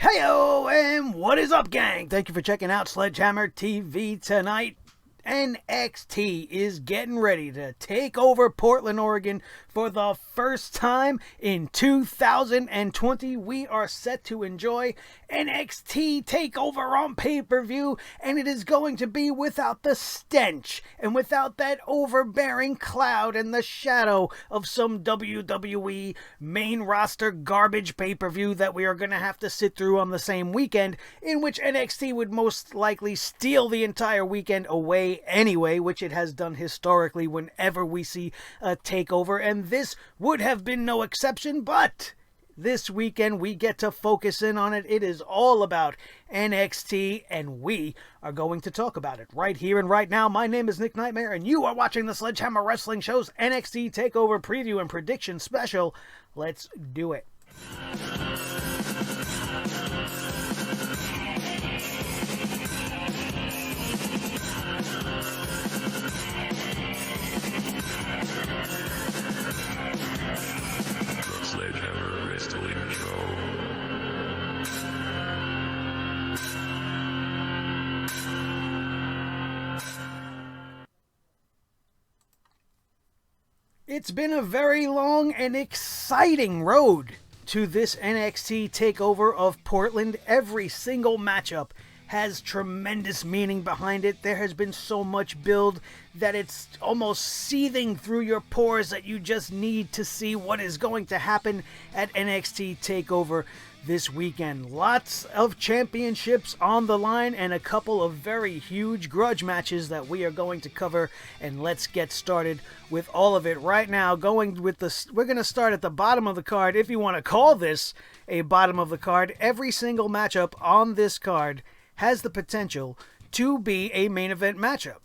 Heyo, and what is up, gang? Thank you for checking out Sledgehammer TV tonight. NXT is getting ready to take over Portland, Oregon for the first time in 2020. We are set to enjoy NXT TakeOver on pay-per-view, and it is going to be without the stench and without that overbearing cloud and the shadow of some WWE main roster garbage pay-per-view that we are going to have to sit through on the same weekend, in which NXT would most likely steal the entire weekend away anyway, which it has done historically whenever we see a takeover, and this would have been no exception. But this weekend we get to focus in on it. It is all about NXT, and we are going to talk about it right here and right now. My name is Nick Nightmare, and you are watching the Sledgehammer Wrestling Show's NXT TakeOver preview and prediction special. Let's do it. Sledgehammer Wrestling Show. It's been a very long and exciting road to this NXT takeover of Portland. Every single matchup has tremendous meaning behind it. There has been so much build that it's almost seething through your pores that you just need to see what is going to happen at NXT TakeOver this weekend. Lots of championships on the line and a couple of very huge grudge matches that we are going to cover, and let's get started with all of it right now. We're going to start at the bottom of the card, if you want to call this a bottom of the card. Every single matchup on this card has the potential to be a main event matchup.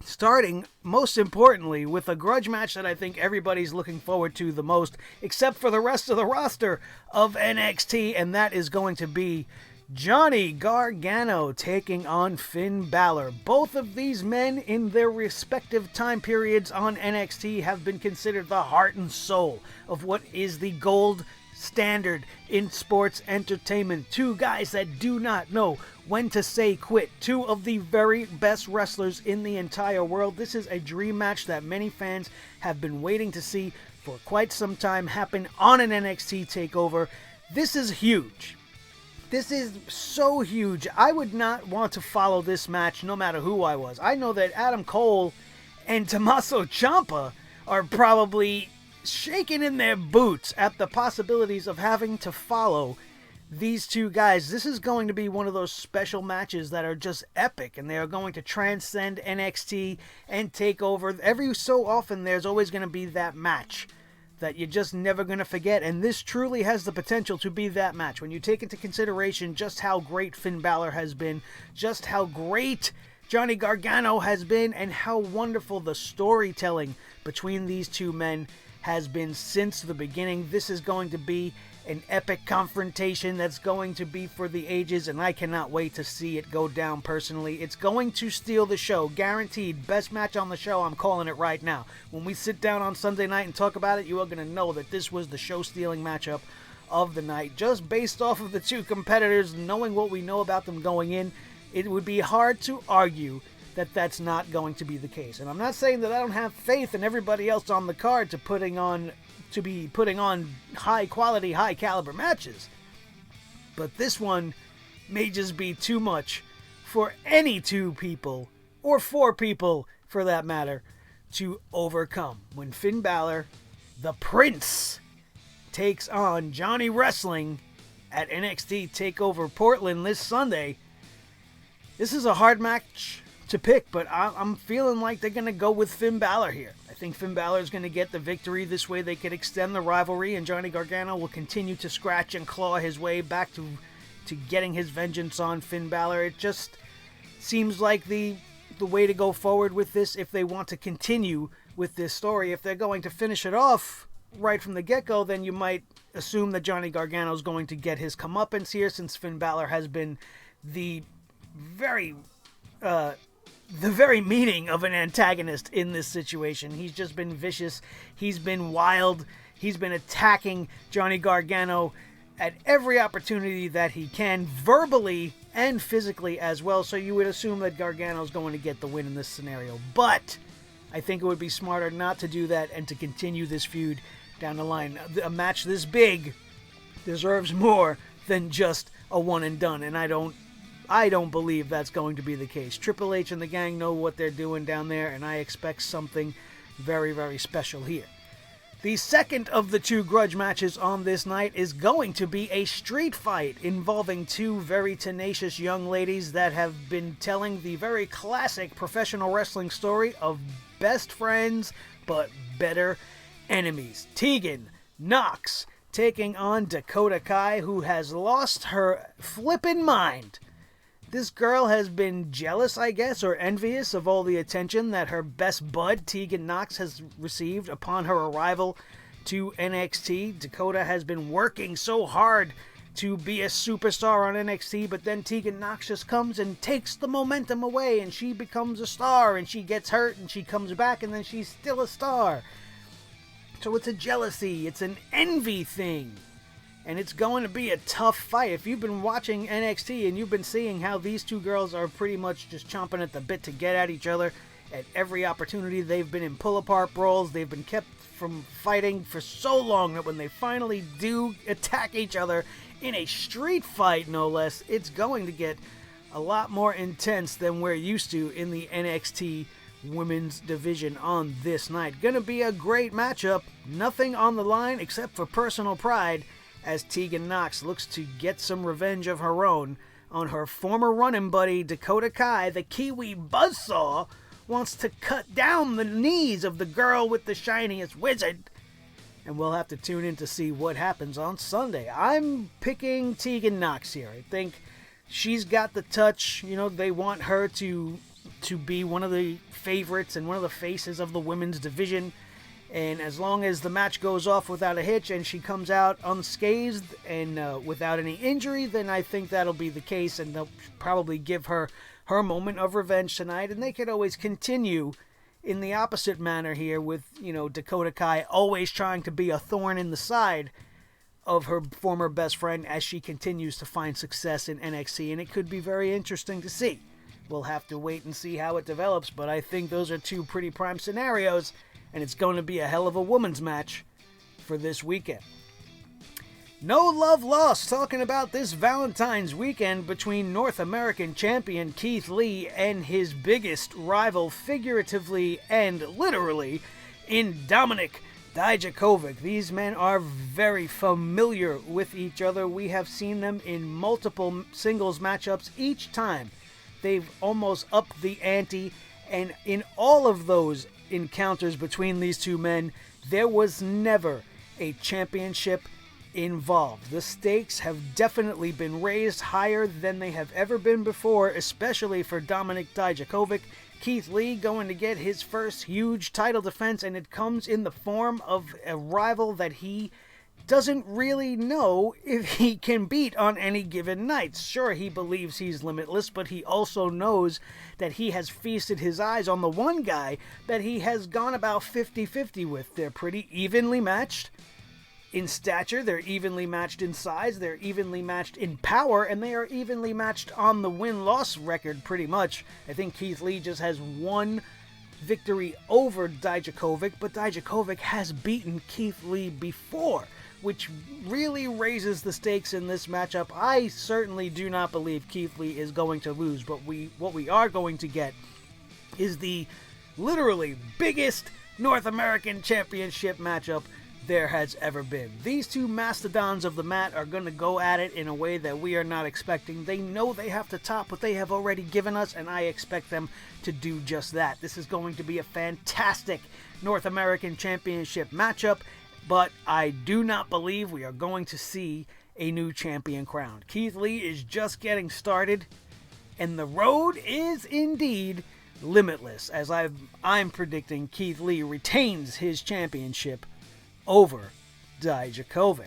Starting, most importantly, with a grudge match that I think everybody's looking forward to the most, except for the rest of the roster of NXT, and that is going to be Johnny Gargano taking on Finn Balor. Both of these men in their respective time periods on NXT have been considered the heart and soul of what is the gold standard in sports entertainment. Two guys that do not know when to say quit. Two of the very best wrestlers in the entire world. This is a dream match that many fans have been waiting to see for quite some time happen on an NXT takeover. This is huge. This is so huge. I would not want to follow this match no matter who I was. I know that Adam Cole and Tommaso Ciampa are probably shaking in their boots at the possibilities of having to follow these two guys. This is going to be one of those special matches that are just epic, and they are going to transcend NXT and take over. Every so often there's always going to be that match that you're just never going to forget, and this truly has the potential to be that match. When you take into consideration just how great Finn Balor has been, just how great Johnny Gargano has been, and how wonderful the storytelling between these two men has been since the beginning. This is going to be an epic confrontation that's going to be for the ages, and I cannot wait to see it go down personally. It's going to steal the show, guaranteed. Best match on the show, I'm calling it right now. When we sit down on Sunday night and talk about it, you are going to know that this was the show-stealing matchup of the night. Just based off of the two competitors, knowing what we know about them going in, it would be hard to argue that that's not going to be the case. And I'm not saying that I don't have faith in everybody else on the card to be putting on high quality, high caliber matches, but this one may just be too much for any two people, or four people for that matter, to overcome. When Finn Balor, the Prince, takes on Johnny Wrestling at NXT TakeOver Portland this Sunday, this is a hard match to pick, but I'm feeling like they're going to go with Finn Balor here. I think Finn Balor is going to get the victory. This way they could extend the rivalry, and Johnny Gargano will continue to scratch and claw his way back to getting his vengeance on Finn Balor. It just seems like the way to go forward with this if they want to continue with this story. If they're going to finish it off right from the get-go, then you might assume that Johnny Gargano is going to get his comeuppance here, since Finn Balor has been the very meaning of an antagonist in this situation. He's just been vicious. He's been wild. He's been attacking Johnny Gargano at every opportunity that he can, verbally and physically as well, so you would assume that Gargano's going to get the win in this scenario. But I think it would be smarter not to do that and to continue this feud down the line. A match this big deserves more than just a one and done, and I don't believe that's going to be the case. Triple H and the gang know what they're doing down there, and I expect something very, very special here. The second of the two grudge matches on this night is going to be a street fight involving two very tenacious young ladies that have been telling the very classic professional wrestling story of best friends but better enemies. Tegan Nox taking on Dakota Kai, who has lost her flippin' mind. This girl has been jealous, I guess, or envious of all the attention that her best bud, Tegan Nox, has received upon her arrival to NXT. Dakota has been working so hard to be a superstar on NXT, but then Tegan Nox just comes and takes the momentum away, and she becomes a star, and she gets hurt, and she comes back, and then she's still a star. So it's a jealousy, it's an envy thing. And it's going to be a tough fight. If you've been watching NXT and you've been seeing how these two girls are pretty much just chomping at the bit to get at each other at every opportunity, they've been in pull-apart brawls, they've been kept from fighting for so long that when they finally do attack each other in a street fight, no less, it's going to get a lot more intense than we're used to in the NXT women's division on this night. Gonna be a great matchup. Nothing on the line except for personal pride, as Tegan Nox looks to get some revenge of her own on her former running buddy Dakota Kai. The Kiwi Buzzsaw wants to cut down the knees of the girl with the shiniest wizard. And we'll have to tune in to see what happens on Sunday. I'm picking Tegan Nox here. I think she's got the touch. You know, they want her to be one of the favorites and one of the faces of the women's division. And as long as the match goes off without a hitch and she comes out unscathed and without any injury, then I think that'll be the case, and they'll probably give her her moment of revenge tonight. And they could always continue in the opposite manner here with, you know, Dakota Kai always trying to be a thorn in the side of her former best friend as she continues to find success in NXT. And it could be very interesting to see. We'll have to wait and see how it develops, but I think those are two pretty prime scenarios. And it's going to be a hell of a women's match for this weekend. No love lost talking about this Valentine's weekend between North American champion Keith Lee and his biggest rival, figuratively and literally, in Dominic Dijakovic. These men are very familiar with each other. We have seen them in multiple singles matchups each time. They've almost upped the ante, and in all of those encounters between these two men, there was never a championship involved. The stakes have definitely been raised higher than they have ever been before, especially for Dominic Dijakovic. Keith Lee going to get his first huge title defense, and it comes in the form of a rival that he doesn't really know if he can beat on any given night. Sure, he believes he's limitless, but he also knows that he has feasted his eyes on the one guy that he has gone about 50-50 with. They're pretty evenly matched in stature, they're evenly matched in size, they're evenly matched in power, and they are evenly matched on the win-loss record pretty much. I think Keith Lee just has one victory over Dijakovic, but Dijakovic has beaten Keith Lee before, which really raises the stakes in this matchup. I certainly do not believe Keith Lee is going to lose, but what we are going to get is the literally biggest North American Championship matchup there has ever been. These two mastodons of the mat are going to go at it in a way that we are not expecting. They know they have to top what they have already given us, and I expect them to do just that. This is going to be a fantastic North American Championship matchup, but I do not believe we are going to see a new champion crowned. Keith Lee is just getting started, and the road is indeed limitless, as I'm predicting Keith Lee retains his championship over Dijakovic.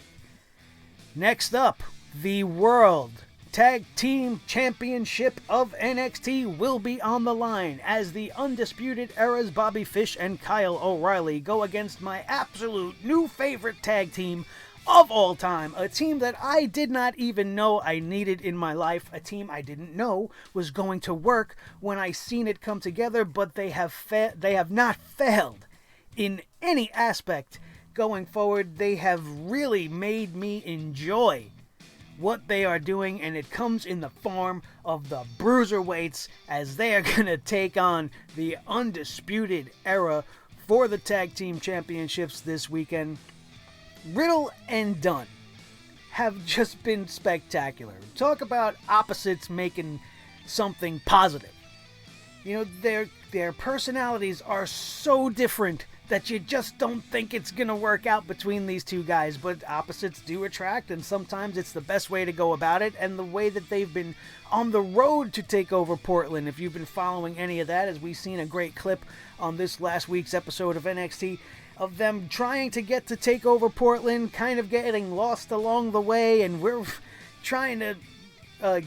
Next up, the World Tag Team Championship of NXT will be on the line as the Undisputed Era's Bobby Fish and Kyle O'Reilly go against my absolute new favorite tag team of all time, a team that I did not even know I needed in my life, a team I didn't know was going to work when I seen it come together, but they have not failed in any aspect going forward. They have really made me enjoy what they are doing, and it comes in the form of the Bruiserweights as they are going to take on the Undisputed Era for the Tag Team Championships this weekend. Riddle and Dunn have just been spectacular. Talk about opposites making something positive. You know, their personalities are so different that you just don't think it's going to work out between these two guys, but opposites do attract, and sometimes it's the best way to go about it, and the way that they've been on the road to take over Portland, if you've been following any of that, as we've seen a great clip on this last week's episode of NXT, of them trying to get to take over Portland, kind of getting lost along the way, and we're trying to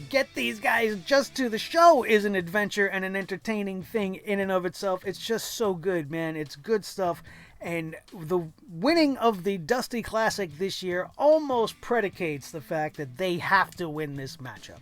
get these guys just to the show is an adventure and an entertaining thing in and of itself. It's just so good, man. It's good stuff. And the winning of the Dusty Classic this year almost predicates the fact that they have to win this matchup.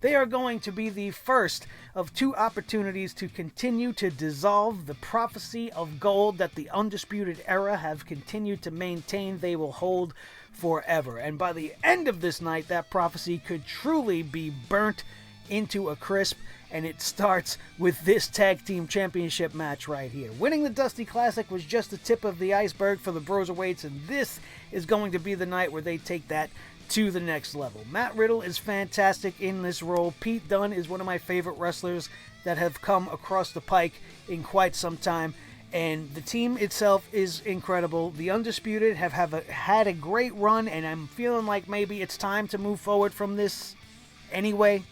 They are going to be the first of two opportunities to continue to dissolve the prophecy of gold that the Undisputed Era have continued to maintain they will hold forever. And by the end of this night, that prophecy could truly be burnt into a crisp, and it starts with this Tag Team Championship match right here. Winning the Dusty Classic was just the tip of the iceberg for the Bruiserweights, and this is going to be the night where they take that to the next level. Matt Riddle is fantastic in this role. Pete Dunne is one of my favorite wrestlers that have come across the pike in quite some time. And the team itself is incredible. The Undisputed have had a great run, and I'm feeling like maybe it's time to move forward from this anyway.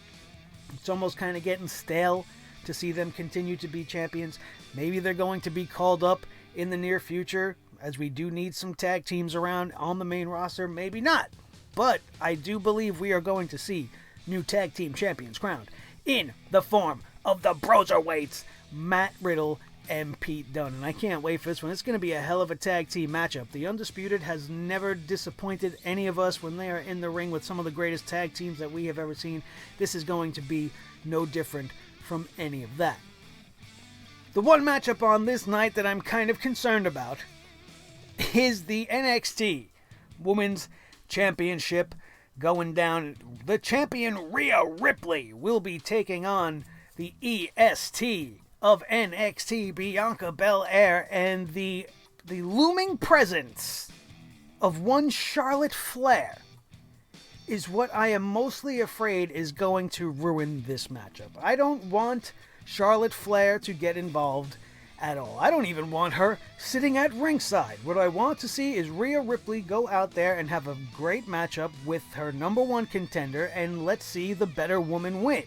It's almost kind of getting stale to see them continue to be champions. Maybe they're going to be called up in the near future, as we do need some tag teams around on the main roster. Maybe not. But I do believe we are going to see new tag team champions crowned in the form of the Bruiserweights, Matt Riddle and Pete Dunne. And I can't wait for this one. It's going to be a hell of a tag team matchup. The Undisputed has never disappointed any of us when they are in the ring with some of the greatest tag teams that we have ever seen. This is going to be no different from any of that. The one matchup on this night that I'm kind of concerned about is the NXT Women's Championship going down. The champion Rhea Ripley will be taking on the EST of NXT, Bianca Belair, and the looming presence of one Charlotte Flair is what I am mostly afraid is going to ruin this matchup. I don't want Charlotte Flair to get involved at all. I don't even want her sitting at ringside. What I want to see is Rhea Ripley go out there and have a great matchup with her number one contender, and let's see the better woman win.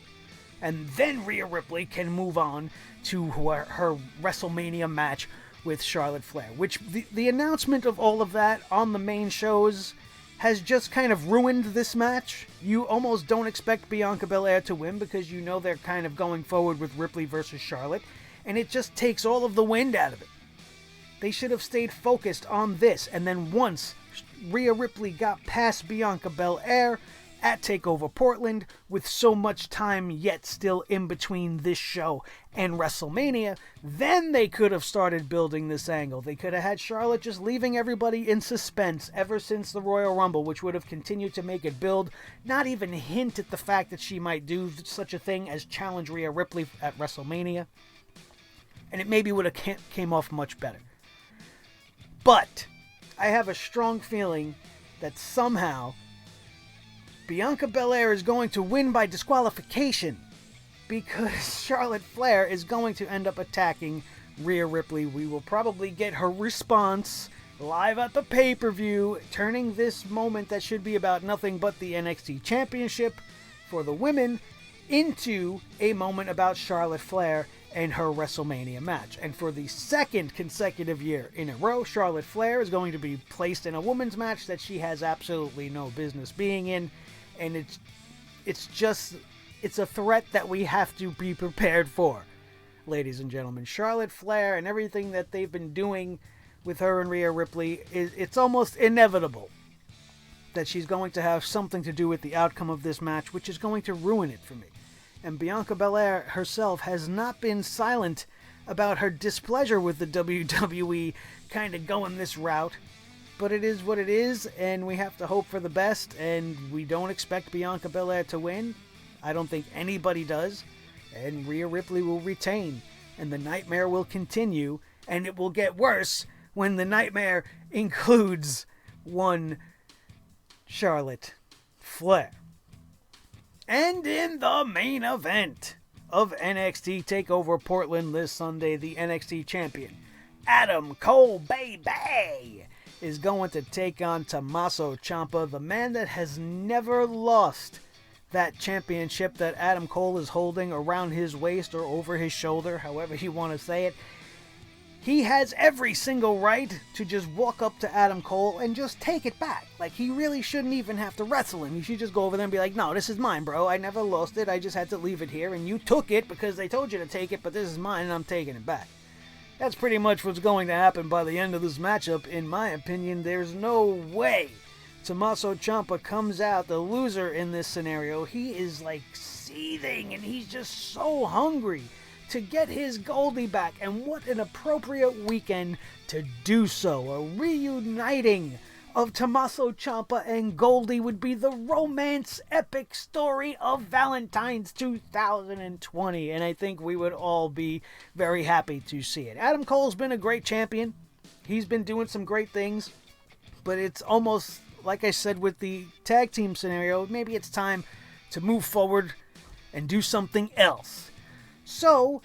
And then Rhea Ripley can move on to her WrestleMania match with Charlotte Flair, which the announcement of all of that on the main shows has just kind of ruined this match. You almost don't expect Bianca Belair to win because you know they're kind of going forward with Ripley versus Charlotte, and it just takes all of the wind out of it. They should have stayed focused on this, and then once Rhea Ripley got past Bianca Belair at TakeOver Portland, with so much time yet still in between this show and WrestleMania, then they could have started building this angle. They could have had Charlotte just leaving everybody in suspense ever since the Royal Rumble, which would have continued to make it build, not even hint at the fact that she might do such a thing as challenge Rhea Ripley at WrestleMania, and it maybe would have came off much better. But I have a strong feeling that somehow Bianca Belair is going to win by disqualification because Charlotte Flair is going to end up attacking Rhea Ripley. We will probably get her response live at the pay-per-view, turning this moment that should be about nothing but the NXT Championship for the women into a moment about Charlotte Flair and her WrestleMania match. And for the second consecutive year in a row, Charlotte Flair is going to be placed in a women's match that she has absolutely no business being in. And it's a threat that we have to be prepared for, ladies and gentlemen. Charlotte Flair and everything that they've been doing with her and Rhea Ripley, it's almost inevitable that she's going to have something to do with the outcome of this match, which is going to ruin it for me. And Bianca Belair herself has not been silent about her displeasure with the WWE kind of going this route. But it is what it is, and we have to hope for the best, and we don't expect Bianca Belair to win. I don't think anybody does. And Rhea Ripley will retain, and the nightmare will continue, and it will get worse when the nightmare includes one Charlotte Flair. And in the main event of NXT TakeOver Portland this Sunday, the NXT champion, Adam Cole, baby, is going to take on Tommaso Ciampa, the man that has never lost that championship that Adam Cole is holding around his waist or over his shoulder, however you want to say it. He has every single right to just walk up to Adam Cole and just take it back. Like, he really shouldn't even have to wrestle him. He should just go over there and be like, no, this is mine, bro. I never lost it. I just had to leave it here, and you took it because they told you to take it, but this is mine, and I'm taking it back. That's pretty much what's going to happen by the end of this matchup, in my opinion. There's no way Tommaso Ciampa comes out the loser in this scenario. He is like seething, and he's just so hungry to get his Goldie back, and what an appropriate weekend to do so. A reuniting of Tommaso Ciampa and Goldie would be the romance epic story of Valentine's 2020, and I think we would all be very happy to see it. Adam Cole's been a great champion. He's been doing some great things, but it's almost, like I said with the tag team scenario, maybe it's time to move forward and do something else. So,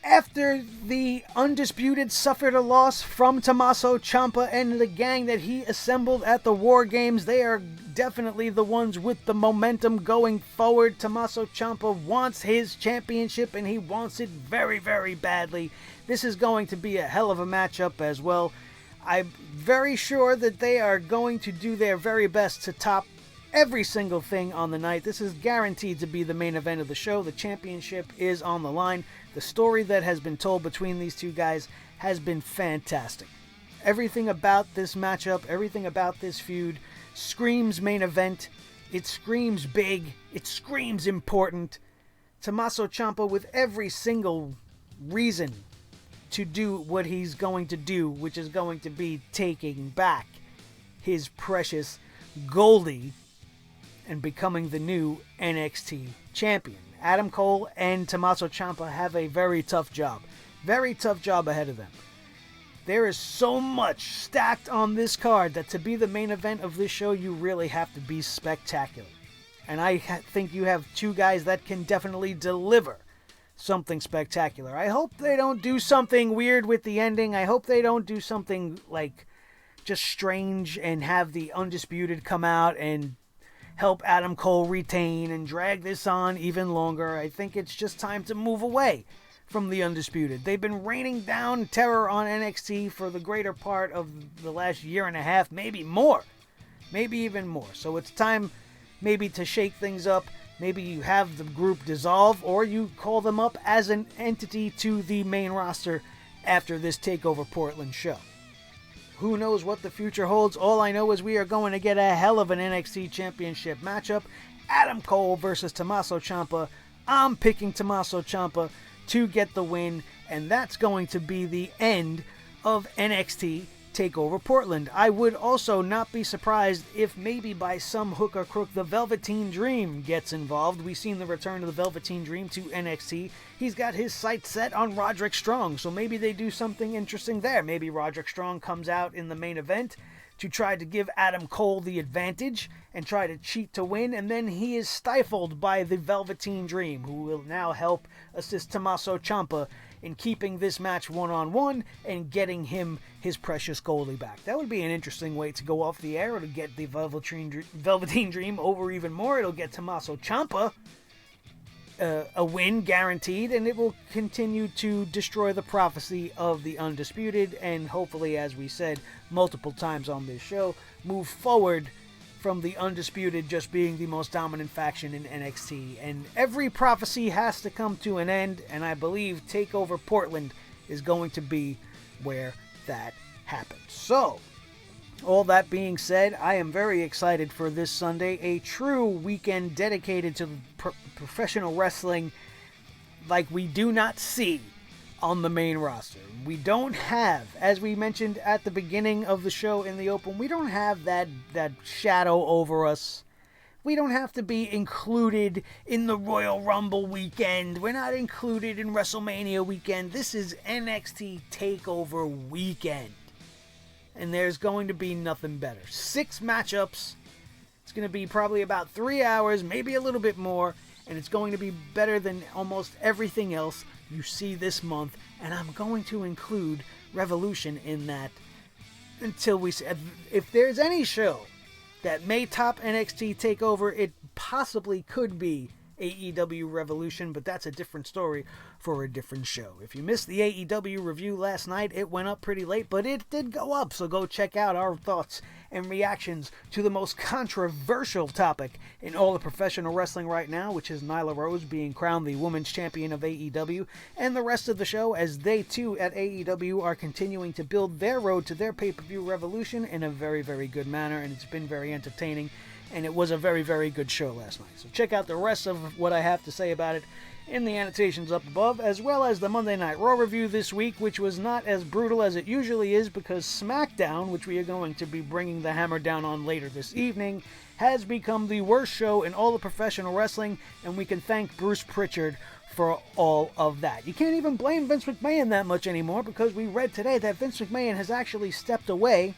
after the Undisputed suffered a loss from Tommaso Ciampa and the gang that he assembled at the War Games, they are definitely the ones with the momentum going forward. Tommaso Ciampa wants his championship, and he wants it very, very badly. This is going to be a hell of a matchup as well. I'm very sure that they are going to do their very best to top every single thing on the night. This is guaranteed to be the main event of the show. The championship is on the line. The story that has been told between these two guys has been fantastic. Everything about this matchup, everything about this feud screams main event. It screams big. It screams important. Tommaso Ciampa with every single reason to do what he's going to do, which is going to be taking back his precious Goldie and becoming the new NXT champion. Adam Cole and Tommaso Ciampa have a very tough job. Very tough job ahead of them. There is so much stacked on this card that to be the main event of this show, you really have to be spectacular. And I think you have two guys that can definitely deliver something spectacular. I hope they don't do something weird with the ending. I hope they don't do something like just strange and have the Undisputed come out and help Adam Cole retain and drag this on even longer. I think it's just time to move away from the Undisputed. They've been raining down terror on NXT for the greater part of the last year and a half, maybe more, maybe even more. So it's time maybe to shake things up. Maybe you have the group dissolve, or you call them up as an entity to the main roster after this TakeOver Portland show. Who knows what the future holds? All I know is we are going to get a hell of an NXT Championship matchup. Adam Cole versus Tommaso Ciampa. I'm picking Tommaso Ciampa to get the win, and that's going to be the end of NXT TakeOver Portland. I would also not be surprised if maybe by some hook or crook the Velveteen Dream gets involved. We've seen the return of the Velveteen Dream to NXT. He's got his sights set on Roderick Strong, so maybe they do something interesting there. Maybe Roderick Strong comes out in the main event to try to give Adam Cole the advantage and try to cheat to win, and then he is stifled by the Velveteen Dream, who will now help assist Tommaso Ciampa in keeping this match one-on-one and getting him his precious Goldie back. That would be an interesting way to go off the air. It'll get the Velveteen Dream over even more. It'll get Tommaso Ciampa a win guaranteed, and it will continue to destroy the prophecy of the Undisputed, and hopefully, as we said multiple times on this show, move forward from the Undisputed just being the most dominant faction in NXT. And every prophecy has to come to an end, and I believe TakeOver Portland is going to be where that happens. So, All that being said, I am very excited for this Sunday, a true weekend dedicated to professional wrestling like we do not see on the main roster. We don't have, as we mentioned at the beginning of the show in the open, we don't have that shadow over us. We don't have to be included in the Royal Rumble weekend. We're not included in WrestleMania weekend. This is NXT TakeOver weekend. And there's going to be nothing better. 6 matchups. It's going to be probably about 3 hours, maybe a little bit more. And it's going to be better than almost everything else you see this month. And I'm going to include Revolution in that until we see. If there's any show that may top NXT TakeOver, it possibly could be AEW Revolution, but that's a different story for a different show. If you missed the AEW review last night, it went up pretty late, but it did go up, so go check out our thoughts and reactions to the most controversial topic in all of professional wrestling right now, which is Nyla Rose being crowned the Women's Champion of AEW, and the rest of the show as they too at AEW are continuing to build their road to their pay-per-view Revolution in a very, very good manner, and it's been very entertaining. And it was a very, very good show last night. So check out the rest of what I have to say about it in the annotations up above, as well as the Monday Night Raw review this week, which was not as brutal as it usually is because SmackDown, which we are going to be bringing the hammer down on later this evening, has become the worst show in all of professional wrestling, and we can thank Bruce Pritchard for all of that. You can't even blame Vince McMahon that much anymore because we read today that Vince McMahon has actually stepped away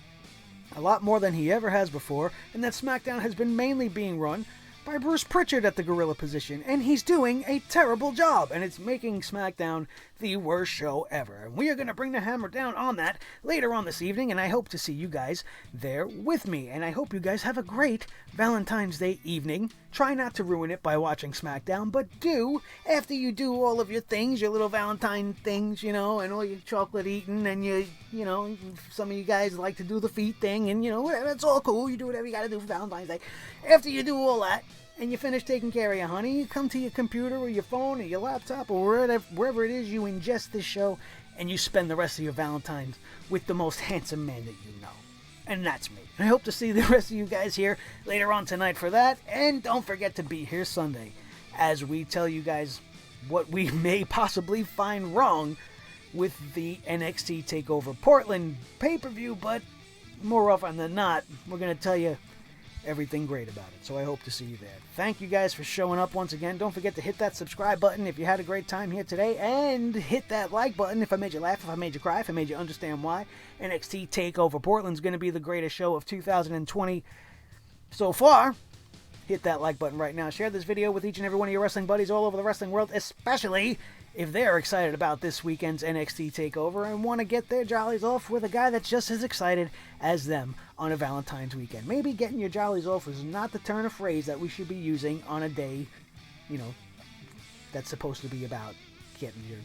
a lot more than he ever has before, and that SmackDown has been mainly being run by Bruce Pritchard at the gorilla position, and he's doing a terrible job, and it's making SmackDown the worst show ever. And we are going to bring the hammer down on that later on this evening, and I hope to see you guys there with me. And I hope you guys have a great Valentine's Day evening. Try not to ruin it by watching SmackDown, but do, after you do all of your things, your little Valentine things, you know, and all your chocolate eating, and you know, some of you guys like to do the feet thing, and, you know, it's all cool. You do whatever you got to do for Valentine's Day. After you do all that, and you finish taking care of your honey, you come to your computer or your phone or your laptop or wherever it is you ingest this show, and you spend the rest of your Valentine's with the most handsome man that you know. And that's me. I hope to see the rest of you guys here later on tonight for that. And don't forget to be here Sunday as we tell you guys what we may possibly find wrong with the NXT TakeOver Portland pay-per-view, but more often than not, we're going to tell you everything great about it. So I hope to see you there. Thank you guys for showing up once again. Don't forget to hit that subscribe button if you had a great time here today, and hit that like button if I made you laugh, if I made you cry, if I made you understand why NXT TakeOver Portland's going to be the greatest show of 2020 so far. Hit that like button right now. Share this video with each and every one of your wrestling buddies all over the wrestling world, especially if they're excited about this weekend's NXT TakeOver and want to get their jollies off with a guy that's just as excited as them on a Valentine's weekend. Maybe getting your jollies off is not the turn of phrase that we should be using on a day, you know, that's supposed to be about getting your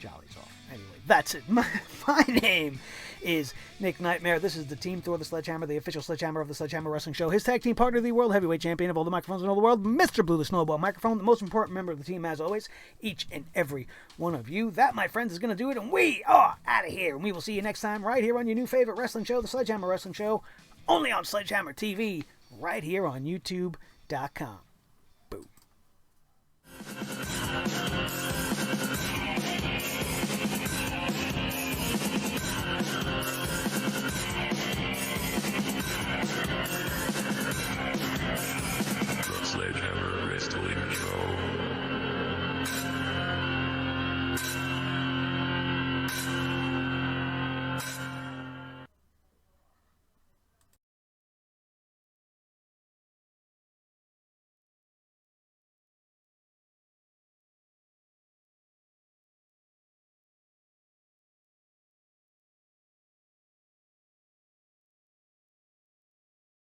jollies off. Anyway, that's it. My name is Nick Nightmare. This is the Team Thor, the Sledgehammer, the official Sledgehammer of the Sledgehammer Wrestling Show. His tag team partner, the World Heavyweight Champion of all the microphones in all the world, Mr. Blue, the Snowball Microphone, the most important member of the team, as always, each and every one of you. That, my friends, is going to do it, and we are out of here. And we will see you next time right here on your new favorite wrestling show, the Sledgehammer Wrestling Show, only on Sledgehammer TV, right here on YouTube.com. Boom. Sledgehammer Wrestling Show.